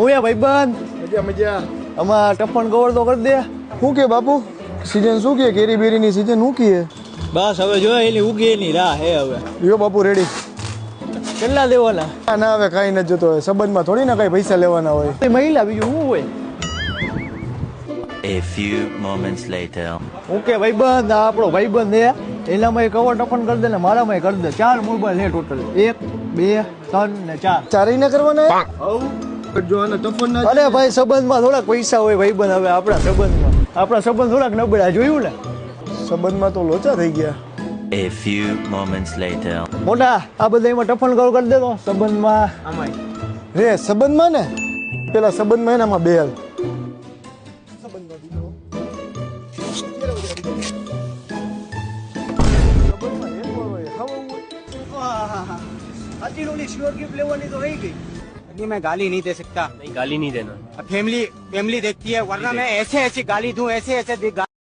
ઓયા ભાઈબંધ મજા મજા. આમાં ટફન કવર તો કરી દે. શું કે બાપુ સીઝન શું કે કેરી બેરીની સીઝન શું કે? બસ હવે જો એની ઉગી એની રાહ હે હવે. યો બાપુ રેડી. કેટલા દેવાના? ના હવે કાંઈ નથી જોતો. સંબંધમાં થોડી ના કાંઈ પૈસા લેવાના હોય. મહિલા બીજું શું હોય? A few moments later. Okay ભાઈબંધ, આ આપણો ભાઈબંધ હે. એનામાં કવર ટફન કરી દે ને મારામાં કરી દે. 4 મોબાઈલ હે ટોટલ. 1 2 3 ને 4. ચારેય ના કરવાના હે? હવ. જો આને ટફન ના. અરે ભાઈ સંબંધમાં થોડાક પૈસા હોય ભાઈબંધ. હવે આપણા સંબંધ થોડાક નબળા જોયું ને. સંબંધમાં તો લોચા થઈ ગયા. A few moments later. મોટા આ બધા એમાં ટફન કવર કરી દે તો સંબંધમાં આમાં રે સંબંધમાં ને પેલા સંબંધમાં એનામાં બે હાલ. मैं गाली नहीं दे सकता। नहीं गाली नहीं देना। फैमिली देखती है, वरना मैं ऐसे ऐसे गाली दूं, ऐसे ऐसे